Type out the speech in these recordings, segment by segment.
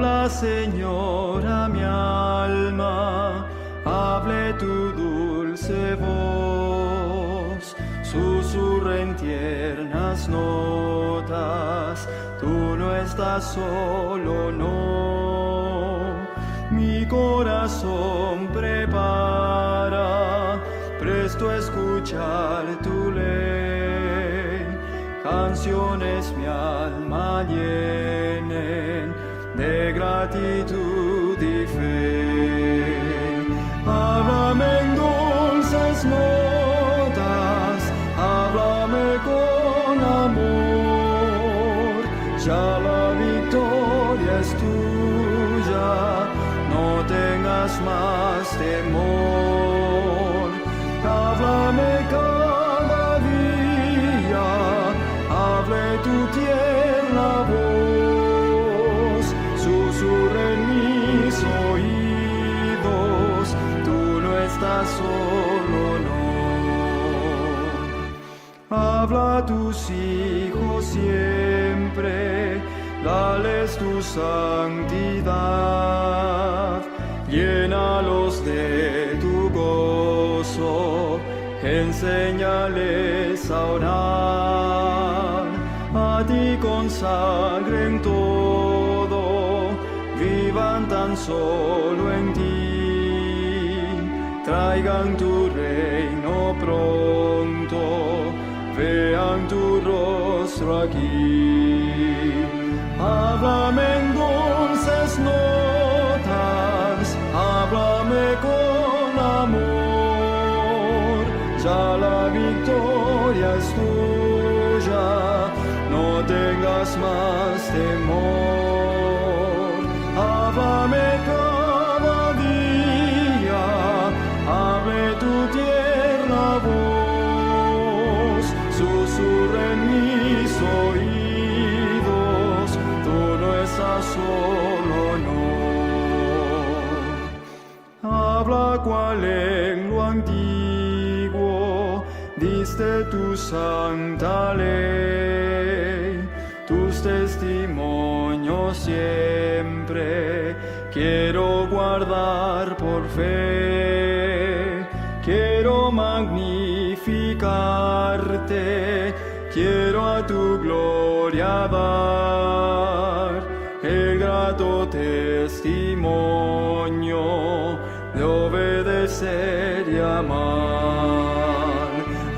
Habla, Señor, a mi alma, hable tu dulce voz, susurra en tiernas notas, tú no estás solo, no. Mi corazón prepara, presto a escuchar tu ley, canciones mi alma llenen de gratitud y fe. Háblame en dulces notas, háblame con amor, ya la victoria es tuya, no tengas más temor. Háblame cada día, hable tu tierna voz, susurra en mis oídos, tú no estás solo, no. Habla a tus hijos siempre, dales tu santidad, llénalos de tu gozo, enséñales a orar, a ti consagren todo, vivan tan solo en ti, traigan tu reino pronto, vean tu rostro aquí. Háblame en dulces notas, háblame con amor, ya la victoria es tuya, no tengas más temor. Háblame cada día, hable tu tierna voz, susurra en mis oídos, tú no estás solo, no. Habla cual en lo antiguo diste tu santa ley, tus testimonios siempre quiero guardar por fe, quiero magnificarte, quiero a tu gloria dar el grato testimonio de obedecer y amar.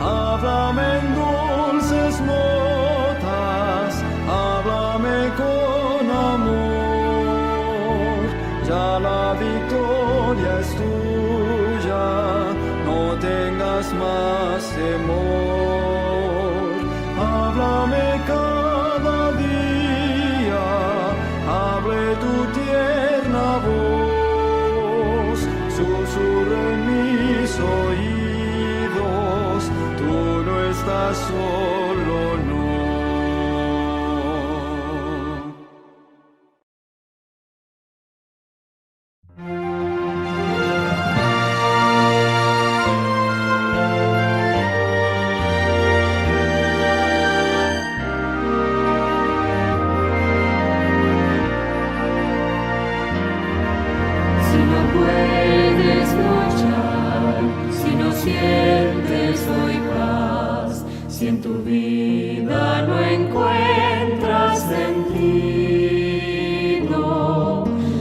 Háblame en dulces notas, háblame con amor, ya la victoria es tuya, no tengas más temor. Háblame cada día, hable tu tierna voz, susurra en mis oídos, tú no estás solo, no. Si no puedes luchar, si no sientes hoy paz, si en tu vida no encuentras sentido,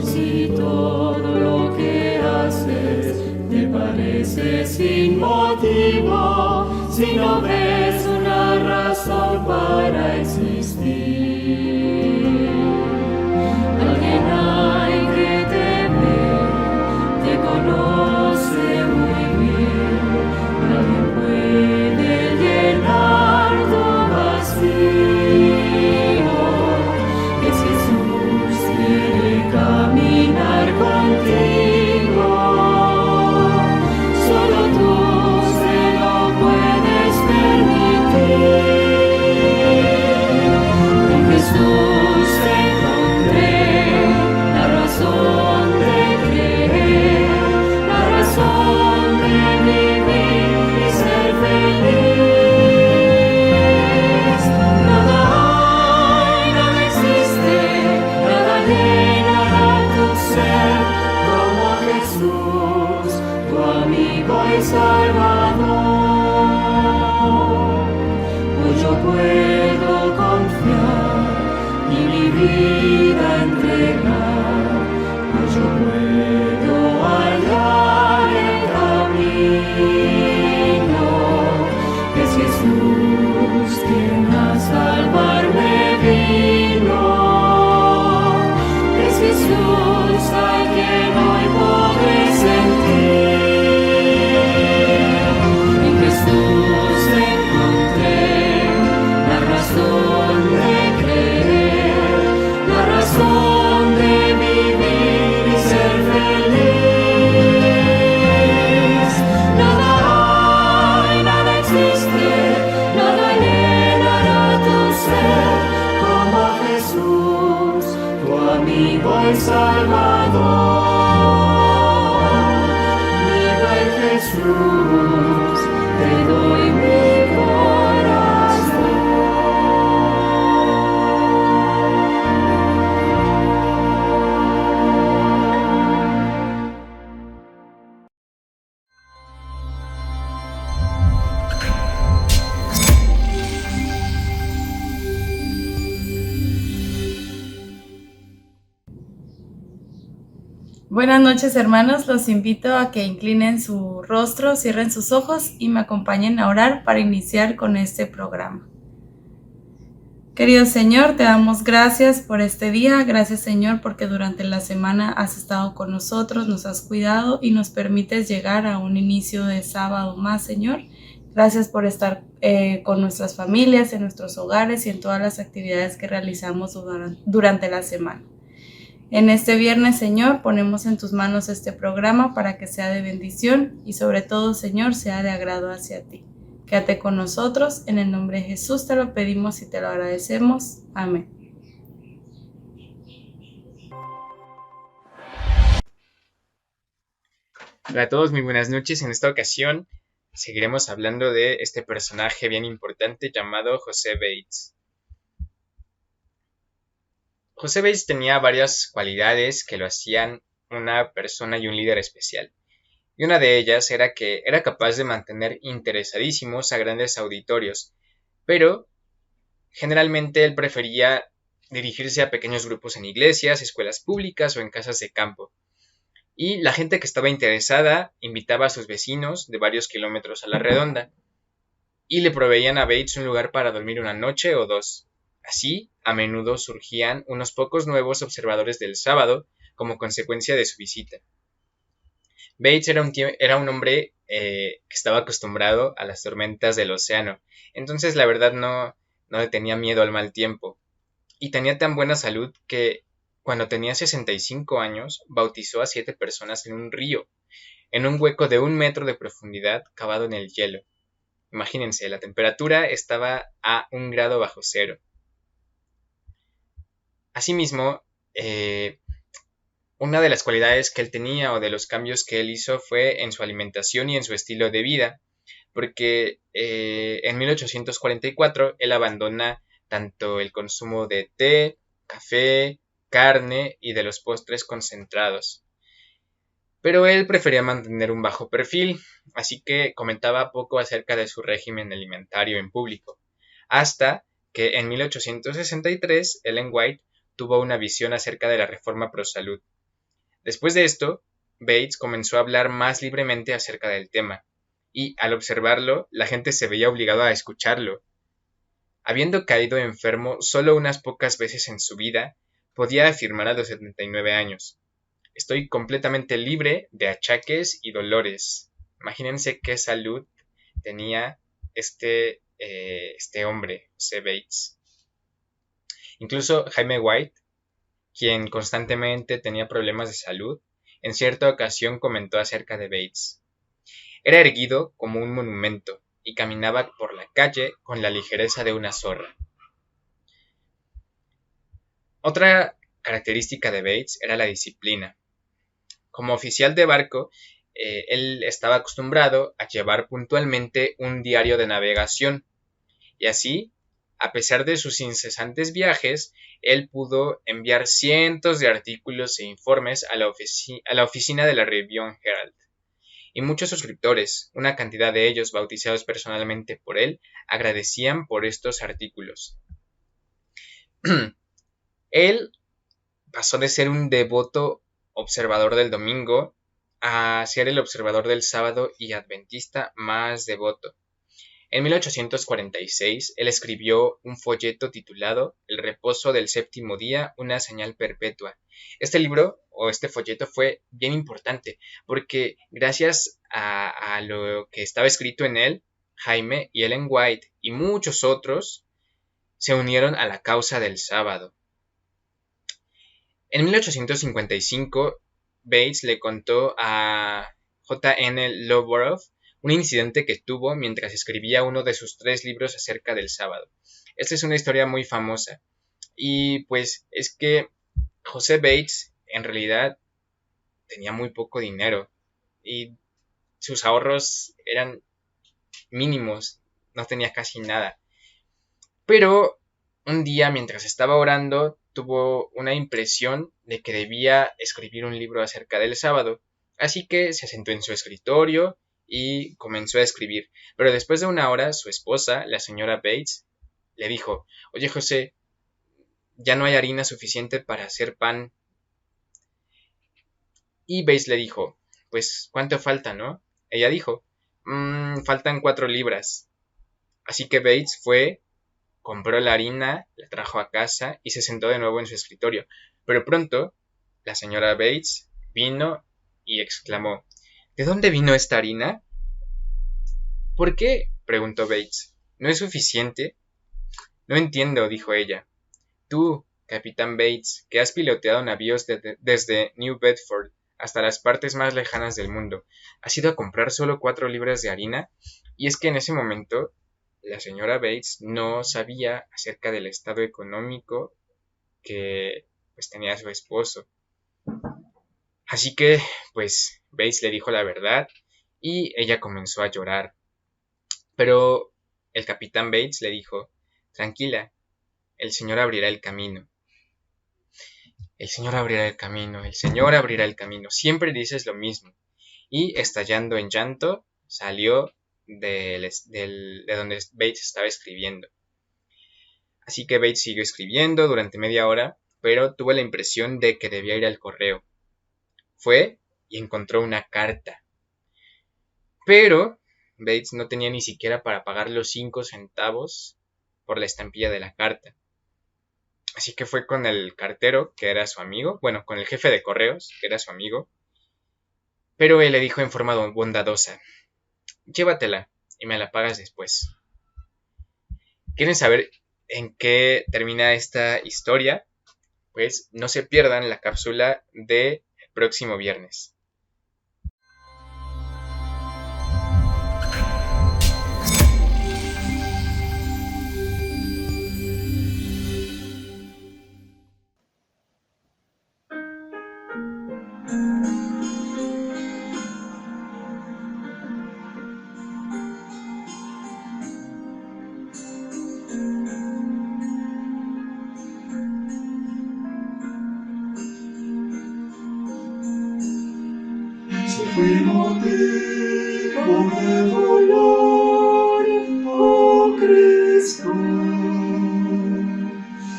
si todo lo que haces te parece sin motivo, si no ves una razón para existir, alguien hay que te ve, te conoce muy bien, nadie puede llenar tu vacío. Es Jesús, quiere caminar contigo, solo tú se lo puedes permitir. vida entregar, no yo puedo hallar el camino. Es Jesús quien a salvarme vino. Es Jesús a quien hoy podré sentir. En Jesús encontré la razón de creer, la razón de vivir y ser feliz. Nada hay, nada existe, nada llenará tu ser como Jesús, tu amigo y Salvador. Viva en Jesús, te doy mi corazón. Buenas noches, hermanos. Los invito a que inclinen su rostro, cierren sus ojos y me acompañen a orar para iniciar con este programa. Querido Señor, te damos gracias por este día. Gracias, Señor, porque durante la semana has estado con nosotros, nos has cuidado y nos permites llegar a un inicio de sábado más, Señor. Gracias por estar con nuestras familias, en nuestros hogares y en todas las actividades que realizamos durante la semana. En este viernes, Señor, ponemos en tus manos este programa para que sea de bendición y sobre todo, Señor, sea de agrado hacia ti. Quédate con nosotros, en el nombre de Jesús te lo pedimos y te lo agradecemos. Amén. Hola a todos, muy buenas noches. En esta ocasión seguiremos hablando de este personaje bien importante llamado José Bates. José Bates tenía varias cualidades que lo hacían una persona y un líder especial. Y una de ellas era que era capaz de mantener interesadísimos a grandes auditorios, pero generalmente él prefería dirigirse a pequeños grupos en iglesias, escuelas públicas o en casas de campo. Y la gente que estaba interesada invitaba a sus vecinos de varios kilómetros a la redonda y le proveían a Bates un lugar para dormir una noche o dos. Así, a menudo surgían unos pocos nuevos observadores del sábado como consecuencia de su visita. Bates era un hombre que estaba acostumbrado a las tormentas del océano, entonces la verdad no le tenía miedo al mal tiempo. Y tenía tan buena salud que cuando tenía 65 años bautizó a 7 personas en un río, en un hueco de 1 metro de profundidad cavado en el hielo. Imagínense, la temperatura estaba a 1 grado bajo cero. Asimismo, una de las cualidades que él tenía o de los cambios que él hizo fue en su alimentación y en su estilo de vida, porque en 1844 él abandona tanto el consumo de té, café, carne y de los postres concentrados. Pero él prefería mantener un bajo perfil, así que comentaba poco acerca de su régimen alimentario en público, hasta que en 1863 Ellen White tuvo una visión acerca de la reforma pro salud. Después de esto, Bates comenzó a hablar más libremente acerca del tema, y al observarlo, la gente se veía obligada a escucharlo. Habiendo caído enfermo solo unas pocas veces en su vida, podía afirmar a los 79 años: estoy completamente libre de achaques y dolores. Imagínense qué salud tenía este hombre, José Bates. Incluso Jaime White, quien constantemente tenía problemas de salud, en cierta ocasión comentó acerca de Bates: era erguido como un monumento y caminaba por la calle con la ligereza de una zorra. Otra característica de Bates era la disciplina. Como oficial de barco, él estaba acostumbrado a llevar puntualmente un diario de navegación, y así, a pesar de sus incesantes viajes, él pudo enviar cientos de artículos e informes a la oficina de la Review Herald. Y muchos suscriptores, una cantidad de ellos bautizados personalmente por él, agradecían por estos artículos. Él pasó de ser un devoto observador del domingo a ser el observador del sábado y adventista más devoto. En 1846, él escribió un folleto titulado El reposo del séptimo día, una señal perpetua. Este libro o este folleto fue bien importante porque gracias a lo que estaba escrito en él, Jaime y Ellen White y muchos otros se unieron a la causa del sábado. En 1855, Bates le contó a J.N. Lowborough un incidente que tuvo mientras escribía uno de sus 3 libros acerca del sábado. Esta es una historia muy famosa y pues es que José Bates en realidad tenía muy poco dinero y sus ahorros eran mínimos, no tenía casi nada. Pero un día mientras estaba orando tuvo una impresión de que debía escribir un libro acerca del sábado, así que se sentó en su escritorio y comenzó a escribir. Pero después de una hora, su esposa, la señora Bates, le dijo: «Oye, José, ya no hay harina suficiente para hacer pan». Y Bates le dijo: «Pues, ¿cuánto falta, no?». Ella dijo: «Faltan 4 libras». Así que Bates fue, compró la harina, la trajo a casa y se sentó de nuevo en su escritorio. Pero pronto, la señora Bates vino y exclamó: «¿De dónde vino esta harina?». «¿Por qué?», preguntó Bates. «¿No es suficiente?». «No entiendo», dijo ella. «Tú, capitán Bates, que has piloteado navíos desde New Bedford hasta las partes más lejanas del mundo, ¿has ido a comprar solo 4 libras de harina?». Y es que en ese momento la señora Bates no sabía acerca del estado económico que pues tenía su esposo. Así que pues Bates le dijo la verdad y ella comenzó a llorar. Pero el capitán Bates le dijo: «Tranquila, el Señor abrirá el camino». «El Señor abrirá el camino, el Señor abrirá el camino. Siempre dices lo mismo». Y estallando en llanto, salió de donde Bates estaba escribiendo. Así que Bates siguió escribiendo durante media hora, pero tuvo la impresión de que debía ir al correo. Fue y encontró una carta. Pero Bates no tenía ni siquiera para pagar los 5 centavos por la estampilla de la carta. Así que fue con el cartero, que era su amigo, bueno, con el jefe de correos, que era su amigo, pero él le dijo en forma bondadosa: «Llévatela y me la pagas después». ¿Quieren saber en qué termina esta historia? Pues no se pierdan la cápsula del próximo viernes. Fui motivo de dolor, oh Cristo,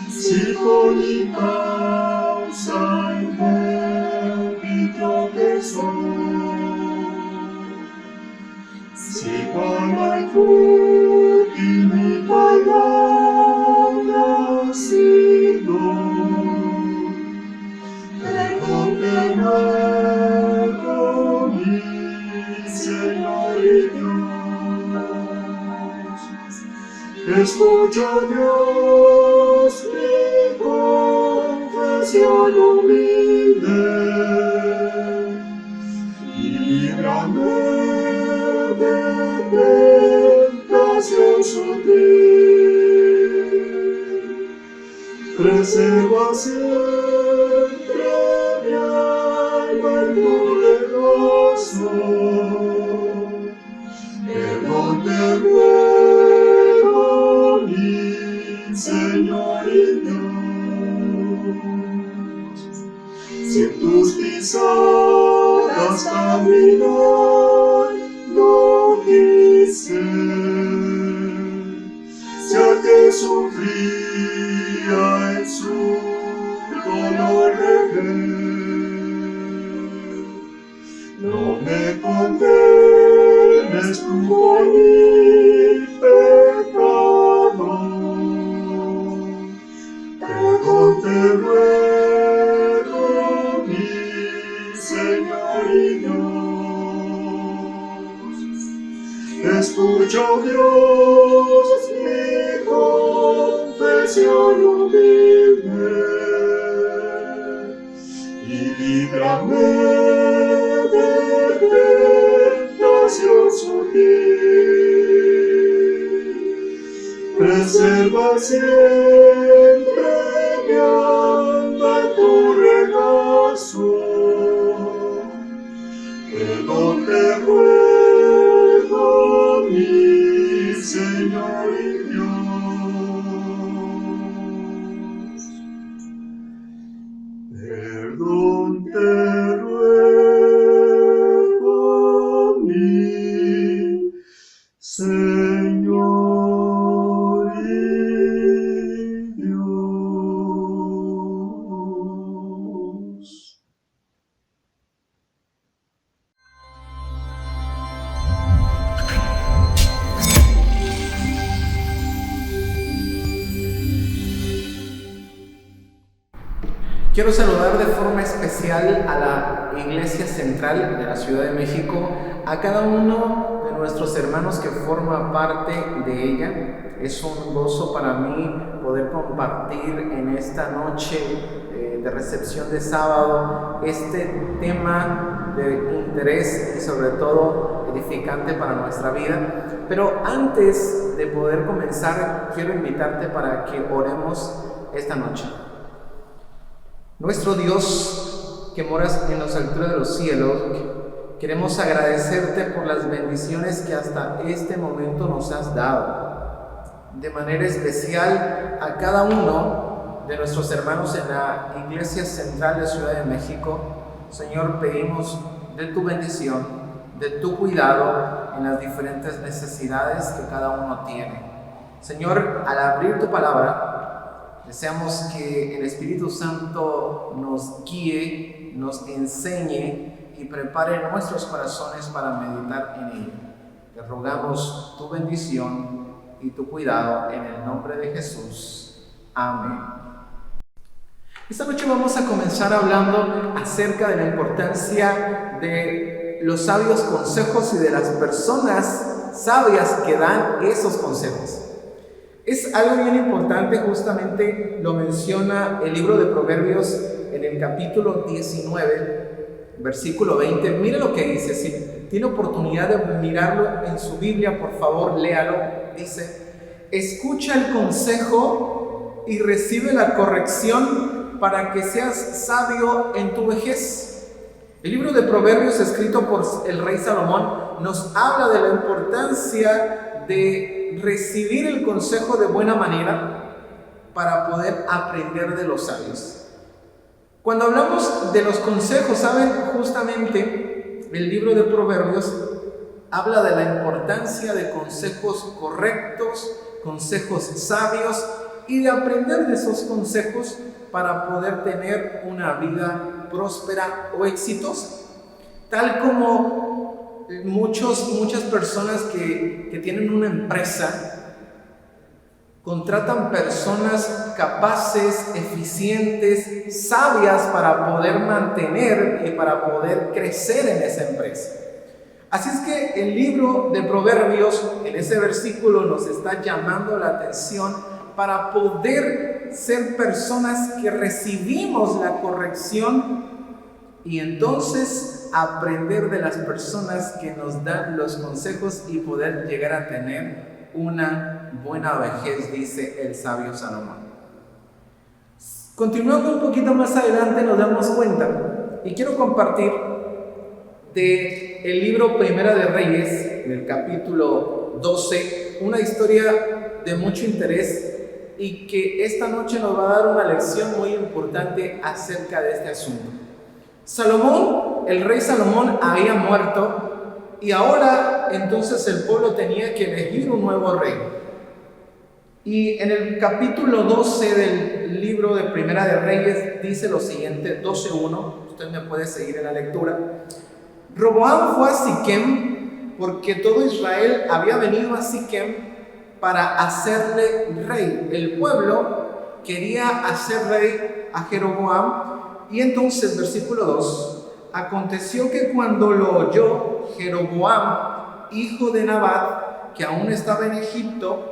si por mi causa enfermo tropezó, si para el fútil mi palabra ha sido, perdón te ruego, mi Señor y Dios. Escucha, Dios, mi confesión humilde y líbrame de tentación sutil. Preserva siempre mi alma en tu regazo. Perdón te ruego, mi Señor y Dios. Si en tus pisadas caminar no quise, ya que sufría en su Escucha, oh Dios, mi confesión humilde, y líbrame de tentación sutil. Preserva siempre mi alma en tu regazo. Perdón te ruego, mi Señor y Dios. Perdón te ruego, mi Señor y Dios. Quiero saludar de forma especial a la Iglesia Central de la Ciudad de México, a cada uno de nuestros hermanos que forma parte de ella. Es un gozo para mí poder compartir en esta noche de recepción de sábado este tema de interés y sobre todo edificante para nuestra vida. Pero antes de poder comenzar, quiero invitarte para que oremos esta noche. Nuestro Dios, que moras en las alturas de los cielos, queremos agradecerte por las bendiciones que hasta este momento nos has dado. De manera especial a cada uno de nuestros hermanos en la Iglesia Central de Ciudad de México. Señor, pedimos de tu bendición, de tu cuidado en las diferentes necesidades que cada uno tiene. Señor, al abrir tu palabra, deseamos que el Espíritu Santo nos guíe, nos enseñe y prepare nuestros corazones para meditar en ella. Te rogamos tu bendición y tu cuidado en el nombre de Jesús. Amén. Esta noche vamos a comenzar hablando acerca de la importancia de los sabios consejos y de las personas sabias que dan esos consejos. Es algo bien importante, justamente lo menciona el libro de Proverbios en el capítulo 19, versículo 20. Mire lo que dice, si tiene oportunidad de mirarlo en su Biblia, por favor, léalo. Dice: escucha el consejo y recibe la corrección para que seas sabio en tu vejez. El libro de Proverbios, escrito por el rey Salomón, nos habla de la importancia de recibir el consejo de buena manera para poder aprender de los sabios. Cuando hablamos de los consejos, ¿saben? Justamente el libro de Proverbios habla de la importancia de consejos correctos, consejos sabios, y de aprender de esos consejos para poder tener una vida próspera o exitosa. Tal como muchas personas que tienen una empresa contratan personas capaces, eficientes, sabias para poder mantener y para poder crecer en esa empresa. Así es que el libro de Proverbios, en ese versículo, nos está llamando la atención para poder ser personas que recibimos la corrección y entonces aprender de las personas que nos dan los consejos y poder llegar a tener una buena vejez, dice el sabio Salomón. Continuando un poquito más adelante, nos damos cuenta, y quiero compartir del libro Primera de Reyes, en el capítulo 12, una historia de mucho interés y que esta noche nos va a dar una lección muy importante acerca de este asunto. Salomón, el rey Salomón, había muerto y ahora entonces el pueblo tenía que elegir un nuevo rey. Y en el capítulo 12 del libro de Primera de Reyes dice lo siguiente, 12:1, usted me puede seguir en la lectura. Roboam fue a Siquem porque todo Israel había venido a Siquem para hacerle rey. El pueblo quería hacer rey a Jeroboam. Y entonces, versículo 2, aconteció que cuando lo oyó Jeroboam, hijo de Nabat, que aún estaba en Egipto,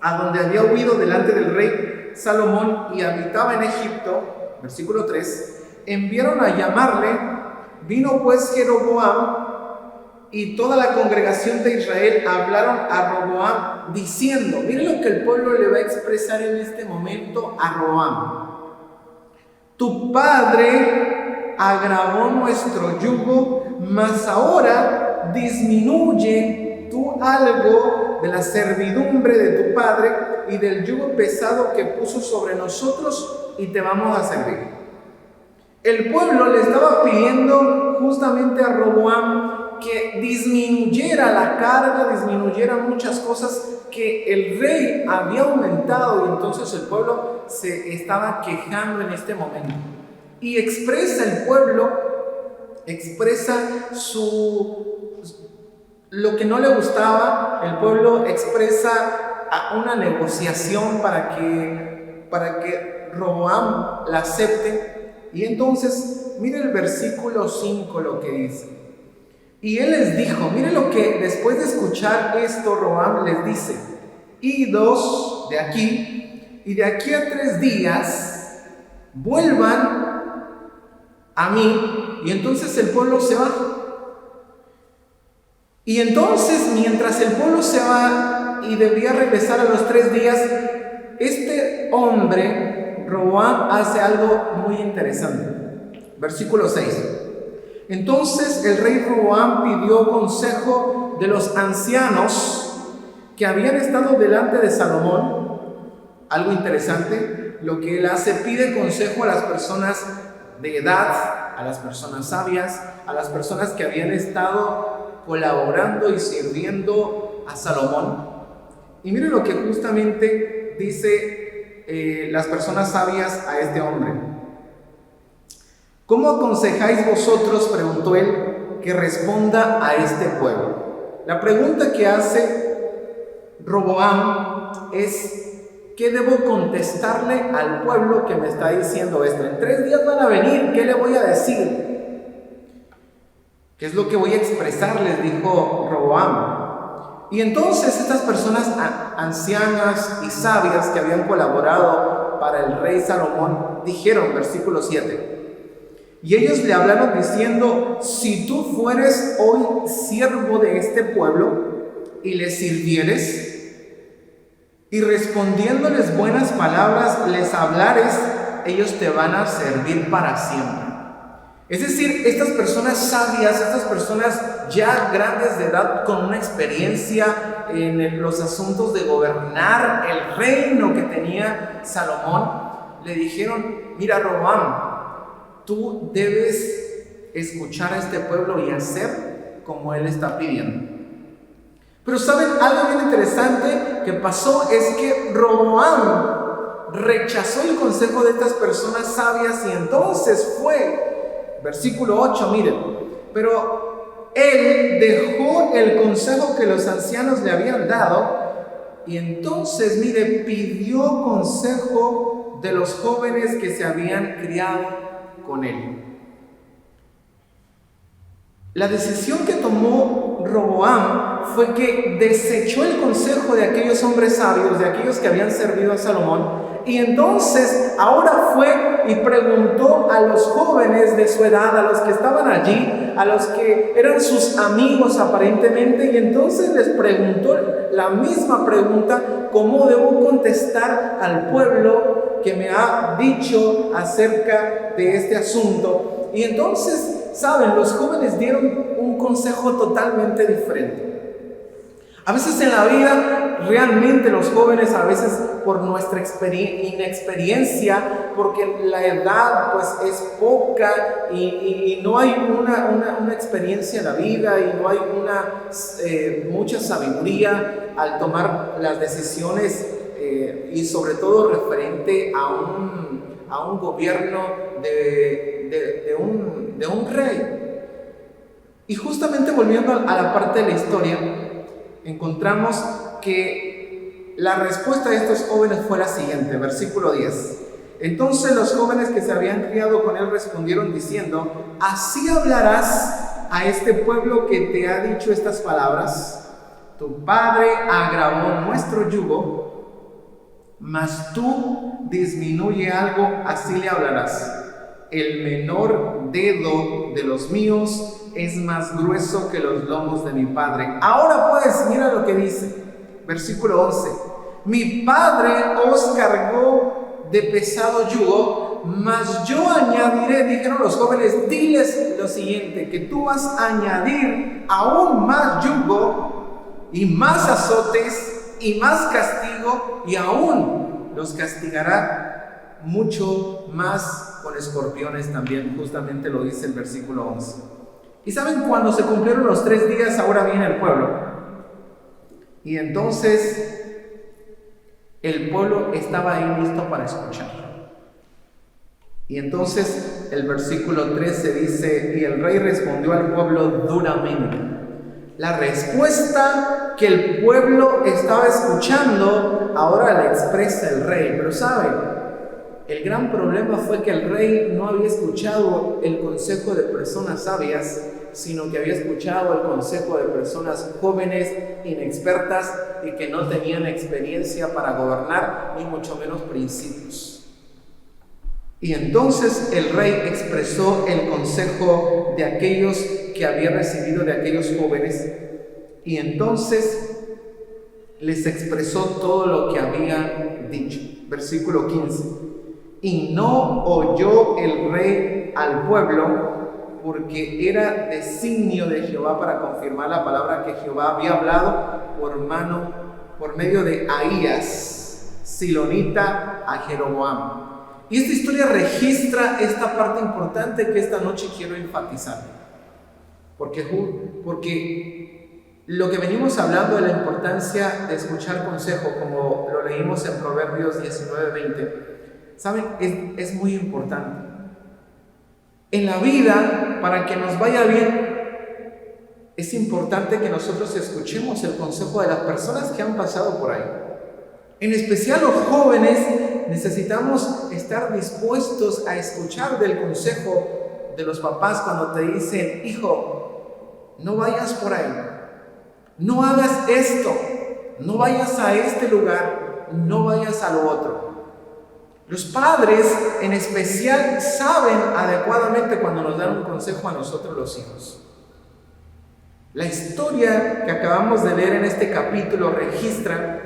a donde había huido delante del rey Salomón y habitaba en Egipto, versículo 3, enviaron a llamarle. Vino pues Jeroboam y toda la congregación de Israel hablaron a Roboam diciendo, miren lo que el pueblo le va a expresar en este momento a Roboam: tu padre agravó nuestro yugo, mas ahora disminuye tú algo de la servidumbre de tu padre y del yugo pesado que puso sobre nosotros, y te vamos a servir. El pueblo le estaba pidiendo justamente a Roboam que disminuyera la carga, disminuyera muchas cosas que el rey había aumentado, y entonces el pueblo se estaba quejando en este momento. Y expresa el pueblo, expresa lo que no le gustaba. El pueblo expresa una negociación para que Roboam la acepte. Y entonces, mire el versículo 5 lo que dice. Y él les dijo, mire lo que después de escuchar esto, Roboam les dice: idos de aquí, y de aquí a 3 días vuelvan a mí. Y entonces el pueblo se va. Y entonces, mientras el pueblo se va y debía regresar a los 3 días, este hombre, Roboam, hace algo muy interesante. Versículo 6. Entonces el rey Roboam pidió consejo de los ancianos que habían estado delante de Salomón. Algo interesante, lo que él hace: pide consejo a las personas de edad, a las personas sabias, a las personas que habían estado colaborando y sirviendo a Salomón. Y mire lo que justamente dice las personas sabias a este hombre. ¿Cómo aconsejáis vosotros, preguntó él, que responda a este pueblo? La pregunta que hace Roboam es: ¿qué debo contestarle al pueblo que me está diciendo esto? En 3 días van a venir, ¿qué le voy a decir? ¿Qué es lo que voy a expresarles?, dijo Roboam. Y entonces estas personas ancianas y sabias que habían colaborado para el rey Salomón dijeron, versículo 7, y ellos le hablaron diciendo: si tú fueres hoy siervo de este pueblo y les sirvieres, y respondiéndoles buenas palabras les hablares, ellos te van a servir para siempre. Es decir, estas personas sabias, estas personas ya grandes de edad, con una experiencia en los asuntos de gobernar el reino que tenía Salomón, le dijeron: mira, Roboam, tú debes escuchar a este pueblo y hacer como él está pidiendo. Pero ¿saben? Algo bien interesante que pasó es que Roboam rechazó el consejo de estas personas sabias, y entonces fue, versículo 8, miren, pero él dejó el consejo que los ancianos le habían dado, y entonces, mire, pidió consejo de los jóvenes que se habían criado con él. La decisión que tomó Roboam fue que desechó el consejo de aquellos hombres sabios, de aquellos que habían servido a Salomón, y entonces ahora fue y preguntó a los jóvenes de su edad, a los que estaban allí, a los que eran sus amigos aparentemente, y entonces les preguntó la misma pregunta: ¿cómo debo contestar al pueblo que me ha dicho acerca de este asunto? Y entonces, ¿saben? Los jóvenes dieron un consejo totalmente diferente. A veces en la vida, realmente los jóvenes, a veces por nuestra inexperiencia, porque la edad pues es poca y no hay una experiencia en la vida, y no hay mucha sabiduría al tomar las decisiones, y sobre todo referente a un gobierno de un rey. Y justamente volviendo a la parte de la historia, encontramos que la respuesta de estos jóvenes fue la siguiente, versículo 10. Entonces los jóvenes que se habían criado con él respondieron diciendo: así hablarás a este pueblo que te ha dicho estas palabras: tu padre agravó nuestro yugo, mas tú disminuye algo, así le hablarás. El menor dedo de los míos es más grueso que los lomos de mi padre. Ahora pues, mira lo que dice, versículo 11. Mi padre os cargó de pesado yugo, mas yo añadiré, dijeron los jóvenes, diles lo siguiente, que tú vas a añadir aún más yugo y más azotes y más castigo, y aún los castigará mucho más con escorpiones también. Justamente lo dice el versículo 11. Y saben, cuando se cumplieron los 3 días, ahora viene el pueblo. Y entonces el pueblo estaba ahí listo para escuchar. Y entonces el versículo 13 dice: y el rey respondió al pueblo duramente. La respuesta que el pueblo estaba escuchando ahora la expresa el rey. Pero ¿saben? El gran problema fue que el rey no había escuchado el consejo de personas sabias, sino que había escuchado el consejo de personas jóvenes, inexpertas y que no tenían experiencia para gobernar, ni mucho menos principios. Y entonces el rey expresó el consejo de aquellos que había recibido de aquellos jóvenes, y entonces les expresó todo lo que había dicho. Versículo 15. Y no oyó el rey al pueblo, porque era designio de Jehová para confirmar la palabra que Jehová había hablado por medio de Ahías, silonita, a Jeroboam. Y esta historia registra esta parte importante que esta noche quiero enfatizar. Porque lo que venimos hablando de la importancia de escuchar consejo, como lo leímos en Proverbios 19:20, ¿saben? Es muy importante. En la vida, para que nos vaya bien, es importante que nosotros escuchemos el consejo de las personas que han pasado por ahí. En especial los jóvenes necesitamos estar dispuestos a escuchar del consejo de los papás cuando te dicen: hijo, no vayas por ahí, no hagas esto, no vayas a este lugar, no vayas a lo otro. Los padres en especial saben adecuadamente cuando nos dan un consejo a nosotros los hijos. La historia que acabamos de leer en este capítulo registra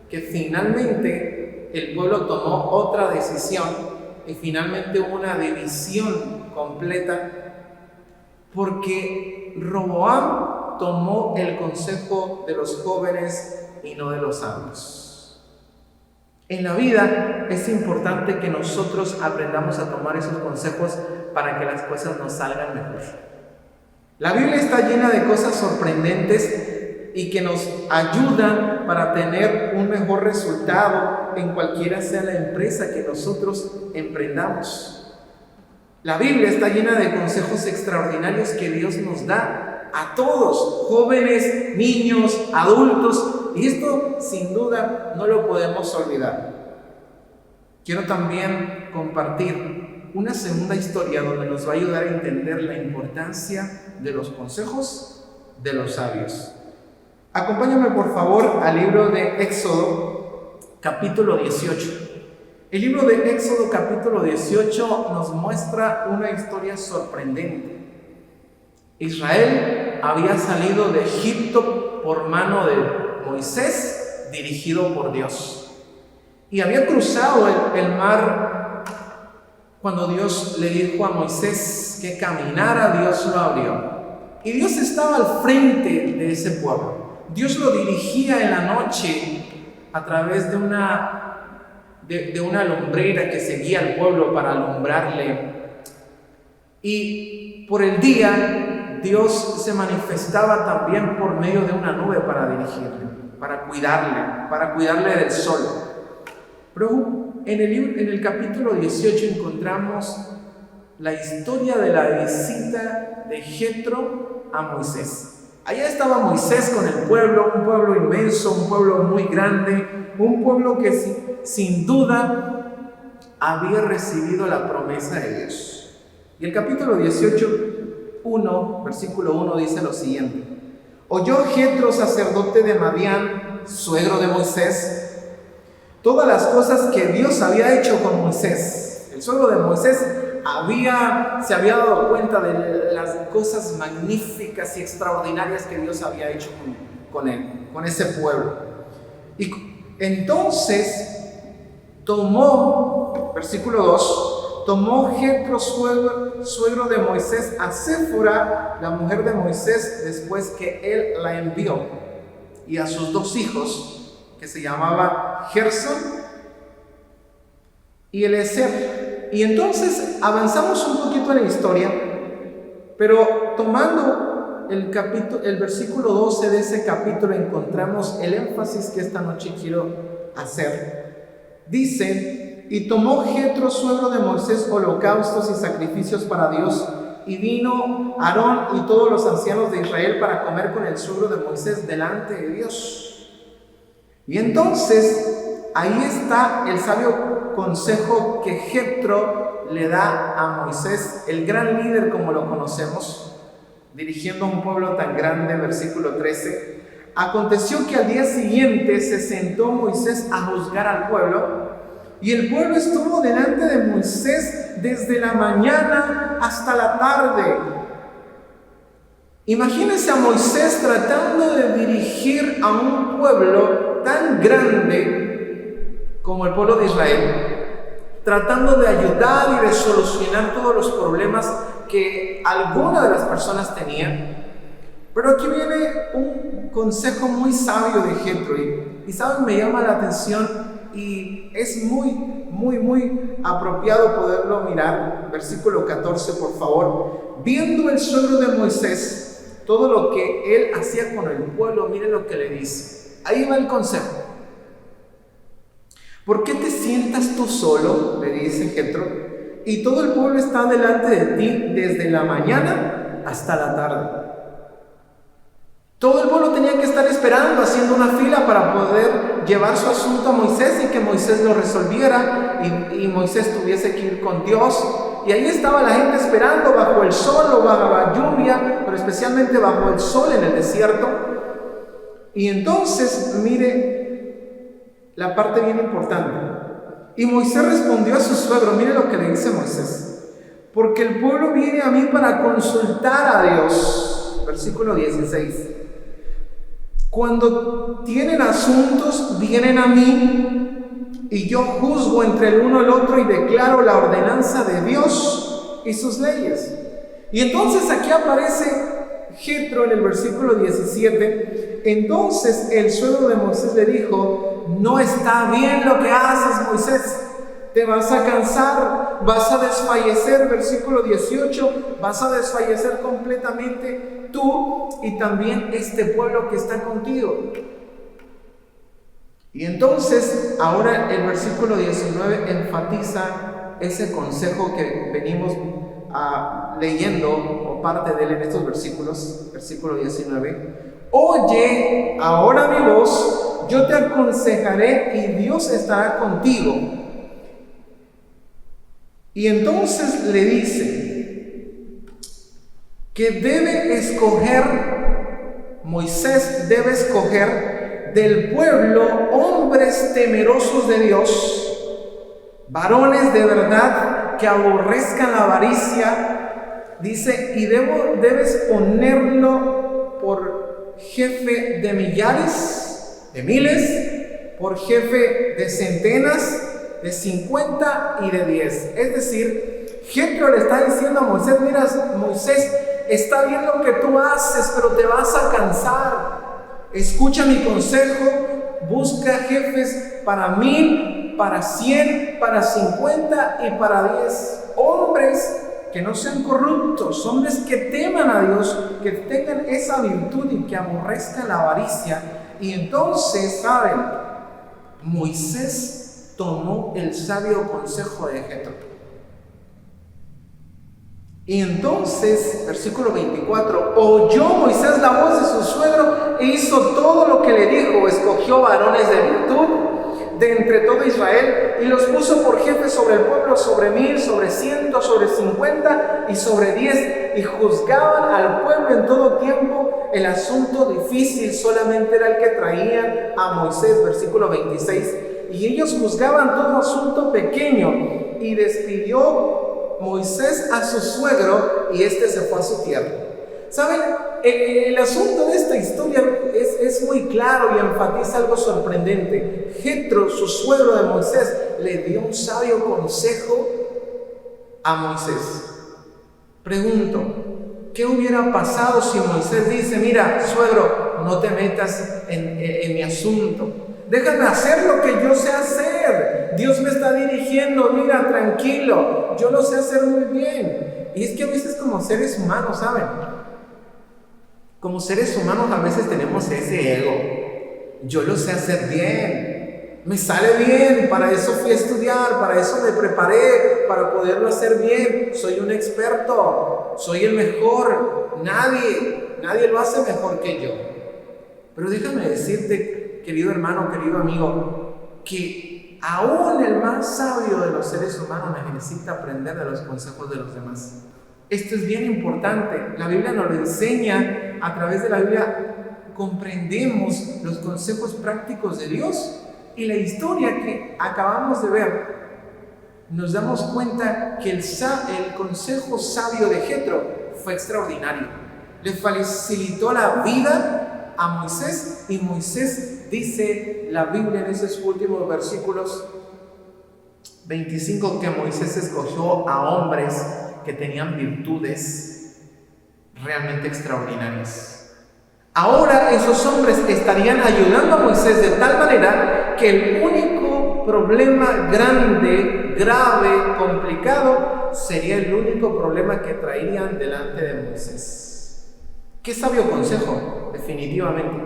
que finalmente el pueblo tomó otra decisión y finalmente hubo una división completa, porque Roboam tomó el consejo de los jóvenes y no de los sabios. En la vida es importante que nosotros aprendamos a tomar esos consejos para que las cosas nos salgan mejor. La Biblia está llena de cosas sorprendentes y que nos ayudan para tener un mejor resultado en cualquiera sea la empresa que nosotros emprendamos. La Biblia está llena de consejos extraordinarios que Dios nos da a todos, jóvenes, niños, adultos, y esto sin duda no lo podemos olvidar. Quiero también compartir una segunda historia donde nos va a ayudar a entender la importancia de los consejos de los sabios. Acompáñame por favor al libro de Éxodo, capítulo 18. El libro de Éxodo, capítulo 18, nos muestra una historia sorprendente. Israel había salido de Egipto por mano de Moisés, dirigido por Dios, y había cruzado el mar cuando Dios le dijo a Moisés que caminara. Dios lo abrió y Dios estaba al frente de ese pueblo. Dios lo dirigía en la noche a través de una lumbrera que seguía al pueblo para alumbrarle, y por el día Dios se manifestaba también por medio de una nube para dirigirle, para cuidarle del sol. Pero en el capítulo 18 encontramos la historia de la visita de Jetro a Moisés. Allá estaba Moisés con el pueblo, un pueblo inmenso, un pueblo muy grande, un pueblo que sin duda había recibido la promesa de Dios. Y el capítulo 18, 1, versículo 1 dice lo siguiente: oyó Jetro, sacerdote de Madián, suegro de Moisés, todas las cosas que Dios había hecho con Moisés. El suegro de Moisés se había dado cuenta de las cosas magníficas y extraordinarias que Dios había hecho con él, con ese pueblo. Y entonces versículo 2, tomó Jetro, suegro de Moisés, a Séfora, la mujer de Moisés, después que él la envió, y a sus 2 hijos, que se llamaban Gersón y Eliezer. Y entonces avanzamos un poquito en la historia, pero tomando el versículo 12 de ese capítulo, encontramos el énfasis que esta noche quiero hacer. Dice: y tomó Jetro, suegro de Moisés, holocaustos y sacrificios para Dios, y vino Aarón y todos los ancianos de Israel para comer con el suegro de Moisés delante de Dios. Y entonces ahí está el sabio consejo que Jetro le da a Moisés, el gran líder como lo conocemos, dirigiendo a un pueblo tan grande. Versículo 13: aconteció que al día siguiente se sentó Moisés a juzgar al pueblo, y el pueblo estuvo delante de Moisés desde la mañana hasta la tarde. Imagínense a Moisés tratando de dirigir a un pueblo tan grande como el pueblo de Israel, tratando de ayudar y de solucionar todos los problemas que alguna de las personas tenían. Pero aquí viene un consejo muy sabio de Jetro, y saben, me llama la atención y es muy apropiado poderlo mirar. Versículo 14, por favor. Viendo el suegro de Moisés todo lo que él hacía con el pueblo, miren lo que le dice. Ahí va el consejo. ¿Por qué te sientas tú solo?, le dice Jetro, y todo el pueblo está delante de ti desde la mañana hasta la tarde. Todo el pueblo tenía que estar esperando, haciendo una fila para poder llevar su asunto a Moisés y que Moisés lo resolviera, y Moisés tuviese que ir con Dios. Y ahí estaba la gente esperando bajo el sol o bajo la lluvia, pero especialmente bajo el sol en el desierto. Y entonces, mire la parte bien importante. Y Moisés respondió a su suegro, mire lo que le dice Moisés: porque el pueblo viene a mí para consultar a Dios. Versículo 16. Cuando tienen asuntos, vienen a mí, y yo juzgo entre el uno y el otro y declaro la ordenanza de Dios y sus leyes. Y entonces aquí aparece Jetro en el versículo 17. Entonces el suegro de Moisés le dijo: no está bien lo que haces, Moisés. Te vas a cansar, vas a desfallecer. Versículo 18, vas a desfallecer completamente tú y también este pueblo que está contigo. Y entonces ahora el versículo 19 enfatiza ese consejo que venimos leyendo, o parte de él en estos versículos. Versículo 19: oye ahora mi voz, yo te aconsejaré y Dios estará contigo. Y entonces le dice que Moisés debe escoger del pueblo hombres temerosos de Dios, varones de verdad que aborrezcan la avaricia. Dice, y debes ponerlo por jefe de millares, de miles, por jefe de centenas, de 50 y de 10. Es decir, Jetro le está diciendo a Moisés: mira, Moisés, está bien lo que tú haces, pero te vas a cansar. Escucha mi consejo, busca jefes para 1000, para 100, para 50 y para 10. Hombres que no sean corruptos, hombres que teman a Dios, que tengan esa virtud y que aborrezcan la avaricia. Y entonces, ¿saben? Moisés tomó el sabio consejo de Jetro. Y entonces, versículo 24, oyó Moisés la voz de su suegro e hizo todo lo que le dijo. Escogió varones de virtud, de entre todo Israel y los puso por jefes sobre el pueblo, sobre 1000, sobre 100, sobre 50 y sobre 10, y juzgaban al pueblo en todo tiempo. El asunto difícil solamente era el que traían a Moisés, versículo 26, y ellos juzgaban todo asunto pequeño, y despidió Moisés a su suegro, y este se fue a su tierra. ¿Saben? El asunto de esta historia es muy claro y enfatiza algo sorprendente. Jetro, su suegro de Moisés, le dio un sabio consejo a Moisés. Pregunto, ¿qué hubiera pasado si Moisés dice: mira, suegro, no te metas en mi asunto, déjame hacer lo que yo sé hacer, Dios me está dirigiendo, mira, tranquilo, yo lo sé hacer muy bien? Y es que a veces como seres humanos, ¿saben? Como seres humanos a veces tenemos ese ego. Yo lo sé hacer bien, me sale bien, para eso fui a estudiar, para eso me preparé, para poderlo hacer bien. Soy un experto, soy el mejor, nadie lo hace mejor que yo. Pero déjame decirte, querido hermano, querido amigo, que aún el más sabio de los seres humanos necesita aprender de los consejos de los demás. Esto es bien importante. La Biblia nos lo enseña. A través de la Biblia comprendemos los consejos prácticos de Dios. Y la historia que acabamos de ver, nos damos cuenta que el consejo sabio de Jetro fue extraordinario. Le facilitó la vida a Moisés, y Moisés, dice la Biblia en esos últimos versículos 25, que Moisés escogió a hombres que tenían virtudes realmente extraordinarias. Ahora esos hombres estarían ayudando a Moisés de tal manera que el único problema grande, grave, complicado, sería el único problema que traerían delante de Moisés. ¡Qué sabio consejo! Definitivamente.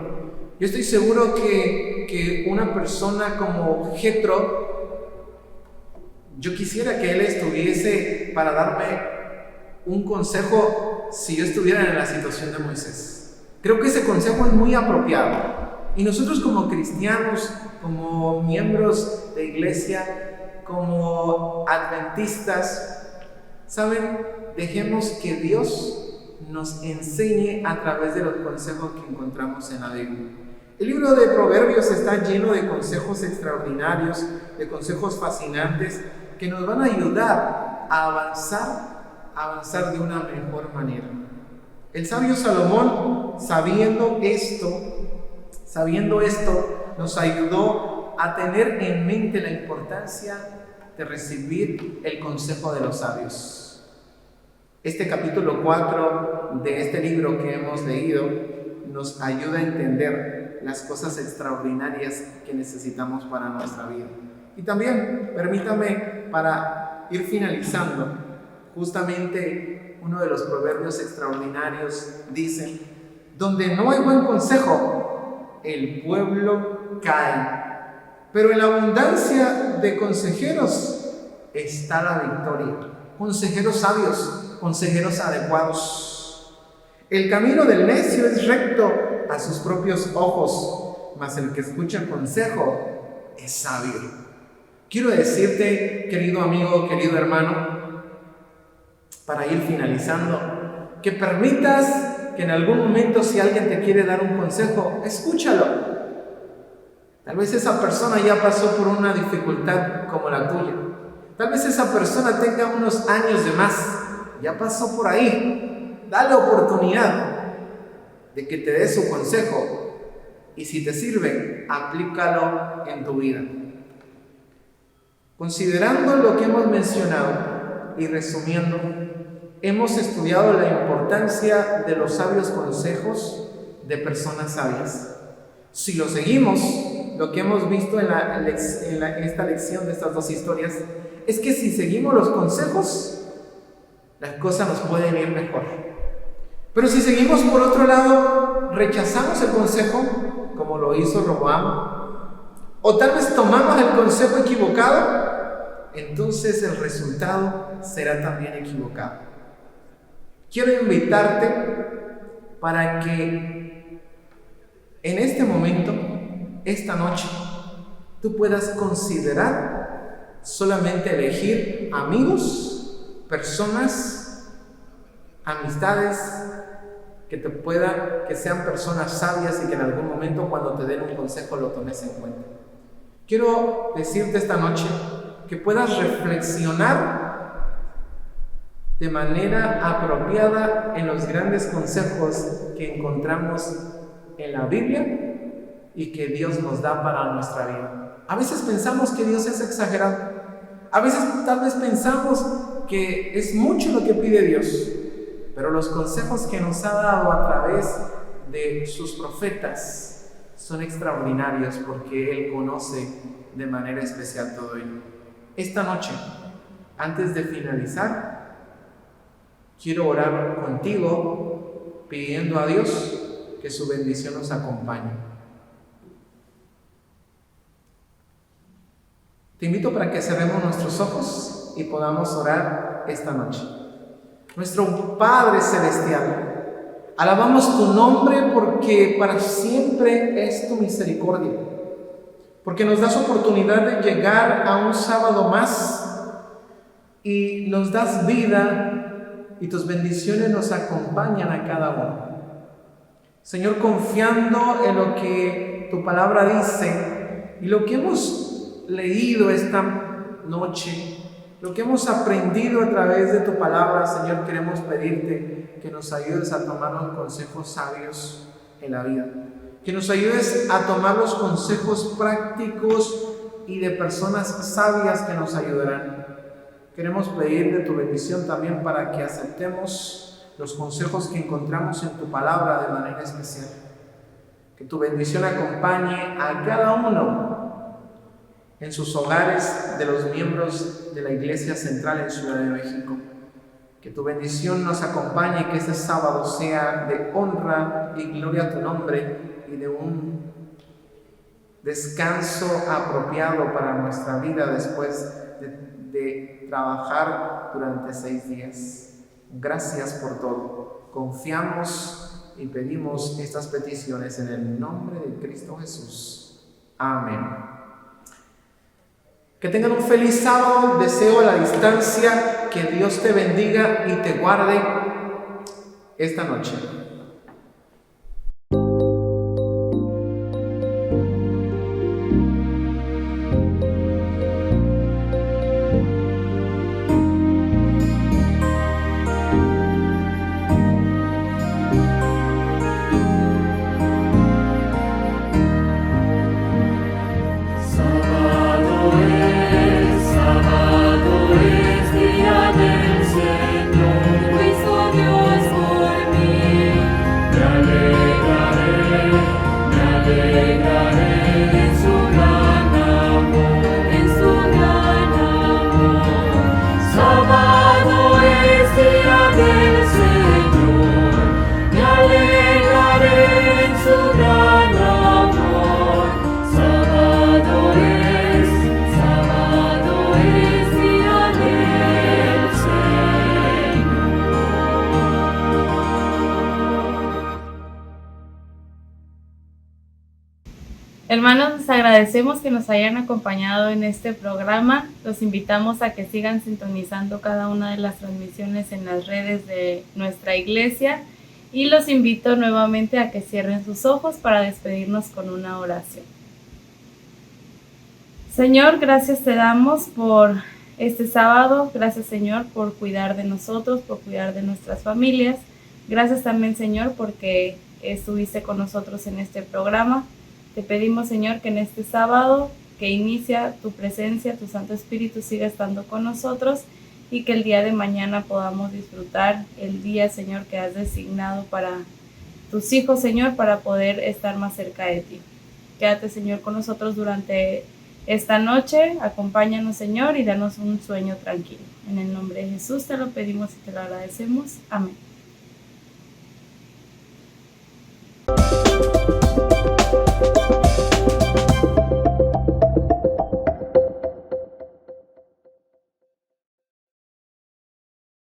Yo estoy seguro que una persona como Jetro, yo quisiera que él estuviese para darme un consejo si yo estuviera en la situación de Moisés. Creo que ese consejo es muy apropiado. Y nosotros como cristianos, como miembros de iglesia, como adventistas, ¿saben? Dejemos que Dios nos enseñe a través de los consejos que encontramos en la Biblia. El libro de Proverbios está lleno de consejos extraordinarios, de consejos fascinantes, que nos van a ayudar a avanzar de una mejor manera. El sabio Salomón, sabiendo esto, nos ayudó a tener en mente la importancia de recibir el consejo de los sabios. Este capítulo 4 de este libro que hemos leído nos ayuda a entender las cosas extraordinarias que necesitamos para nuestra vida. Y también, permítame, para ir finalizando, justamente uno de los proverbios extraordinarios dice: donde no hay buen consejo, el pueblo cae, pero en la abundancia de consejeros está la victoria. Consejeros sabios, consejeros adecuados. El camino del necio es recto a sus propios ojos, mas el que escucha el consejo es sabio. Quiero decirte, querido amigo, querido hermano, para ir finalizando, que permitas que en algún momento, si alguien te quiere dar un consejo, escúchalo. Tal vez esa persona ya pasó por una dificultad como la tuya. Tal vez esa persona tenga unos años de más, ya pasó por ahí. Dale oportunidad de que te dé su consejo, y si te sirve, aplícalo en tu vida. Considerando lo que hemos mencionado y resumiendo, hemos estudiado la importancia de los sabios consejos de personas sabias. Si lo seguimos, lo que hemos visto en esta lección de estas dos historias es que si seguimos los consejos, las cosas nos pueden ir mejor. Pero si seguimos por otro lado, rechazamos el consejo, como lo hizo Roboam, o tal vez tomamos el consejo equivocado, entonces el resultado será también equivocado. Quiero invitarte para que en este momento, esta noche, tú puedas considerar solamente elegir amigos, personas, amistades que sean personas sabias y que en algún momento cuando te den un consejo lo tomes en cuenta. Quiero decirte esta noche que puedas reflexionar de manera apropiada en los grandes consejos que encontramos en la Biblia y que Dios nos da para nuestra vida. A veces pensamos que Dios es exagerado. A veces tal vez pensamos que es mucho lo que pide Dios. Pero los consejos que nos ha dado a través de sus profetas son extraordinarios porque Él conoce de manera especial todo ello. Esta noche, antes de finalizar, quiero orar contigo pidiendo a Dios que su bendición nos acompañe. Te invito para que cerremos nuestros ojos y podamos orar esta noche. Nuestro Padre Celestial, alabamos tu nombre porque para siempre es tu misericordia, porque nos das oportunidad de llegar a un sábado más y nos das vida y tus bendiciones nos acompañan a cada uno. Señor, confiando en lo que tu palabra dice y lo que hemos leído esta noche, lo que hemos aprendido a través de tu palabra, Señor, queremos pedirte que nos ayudes a tomar los consejos sabios en la vida. Que nos ayudes a tomar los consejos prácticos y de personas sabias que nos ayudarán. Queremos pedir de tu bendición también para que aceptemos los consejos que encontramos en tu palabra de manera especial. Que tu bendición acompañe a cada uno en sus hogares de los miembros de la Iglesia Central en Ciudad de México. Que tu bendición nos acompañe y que este sábado sea de honra y gloria a tu nombre y de un descanso apropiado para nuestra vida después de trabajar durante 6 días. Gracias por todo. Confiamos y pedimos estas peticiones en el nombre de Cristo Jesús. Amén. Que tengan un feliz sábado, deseo a la distancia, que Dios te bendiga y te guarde esta noche. Hermanos, les agradecemos que nos hayan acompañado en este programa. Los invitamos a que sigan sintonizando cada una de las transmisiones en las redes de nuestra iglesia y los invito nuevamente a que cierren sus ojos para despedirnos con una oración. Señor, gracias te damos por este sábado. Gracias, Señor, por cuidar de nosotros, por cuidar de nuestras familias. Gracias también, Señor, porque estuviste con nosotros en este programa. Te pedimos, Señor, que en este sábado que inicia tu presencia, tu Santo Espíritu siga estando con nosotros y que el día de mañana podamos disfrutar el día, Señor, que has designado para tus hijos, Señor, para poder estar más cerca de ti. Quédate, Señor, con nosotros durante esta noche. Acompáñanos, Señor, y danos un sueño tranquilo. En el nombre de Jesús te lo pedimos y te lo agradecemos. Amén.